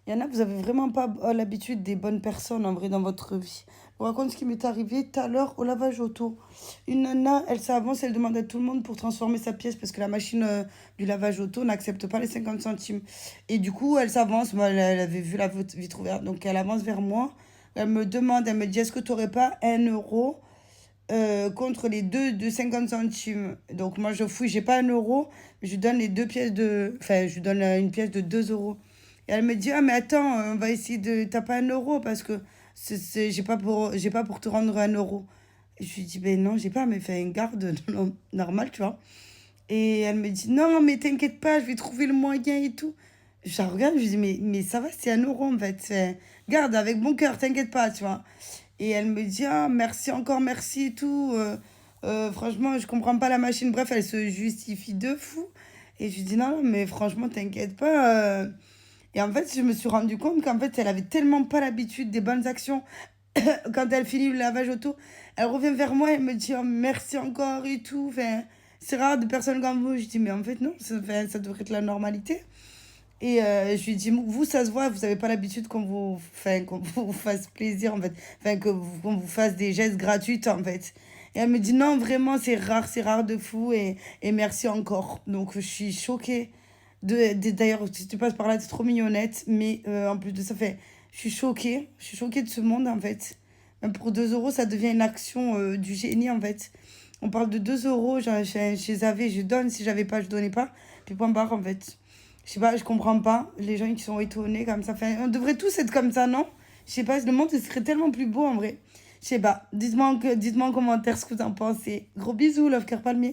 Il y en a, vous avez vraiment pas l'habitude des bonnes personnes en vrai dans votre vie. Je vous raconte ce qui m'est arrivé tout à l'heure au lavage auto. Une nana, elle s'avance, elle demande à tout le monde pour transformer sa pièce parce que la machine du lavage auto n'accepte pas les 50 centimes. Et du coup, elle s'avance. Moi, elle avait vu la vitre ouverte, donc elle avance vers moi. Elle me demande, elle me dit, est-ce que tu n'aurais pas 1 euro contre les deux de 50 centimes. Donc moi je fouille, j'ai pas 1 euro, mais je lui donne les deux pièces de... Enfin, je lui donne une pièce de 2 euros. Et elle me dit, ah mais attends, on va essayer de... T'as pas 1 euro parce que j'ai pas pour te rendre 1 euro. Et je lui dis, ben non, j'ai pas, mais fais une garde normal, tu vois. Et elle me dit, non, mais t'inquiète pas, je vais trouver le moyen et tout. Je la regarde, je lui dis, mais ça va, c'est 1 euro en fait. Garde avec bon cœur, t'inquiète pas, tu vois. Et elle me dit, ah, merci encore, merci et tout. Franchement, je comprends pas la machine. Bref, elle se justifie de fou. Et je lui dis, non, non, mais franchement, t'inquiète pas. Et en fait, je me suis rendu compte qu'en fait, elle avait tellement pas l'habitude des bonnes actions. Quand elle finit le lavage auto, elle revient vers moi et me dit, oh, merci encore et tout. Enfin, c'est rare de personnes comme vous. Je dis, mais en fait, non, enfin, ça devrait être la normalité. Et je lui dis, vous, ça se voit, vous n'avez pas l'habitude qu'on vous fasse plaisir, en fait. Enfin, qu'on vous fasse des gestes gratuits, en fait. Et elle me dit, non, vraiment, c'est rare de fou, et merci encore. Donc, je suis choquée. D'ailleurs, si tu passes par là, t'es trop mignonnette. Mais en plus de ça, fait, je suis choquée. Je suis choquée de ce monde, en fait. Même pour 2 euros, ça devient une action du génie, en fait. On parle de 2 euros, je les avais, je donne. Si j'avais pas, je donnais pas. Puis point barre, en fait. Je sais pas, je comprends pas. Les gens qui sont étonnés comme ça. Enfin, on devrait tous être comme ça, non? Je sais pas, le monde serait tellement plus beau en vrai. Je sais pas. Dites-moi en commentaire ce que vous en pensez. Gros bisous, Love Cœur Palmier.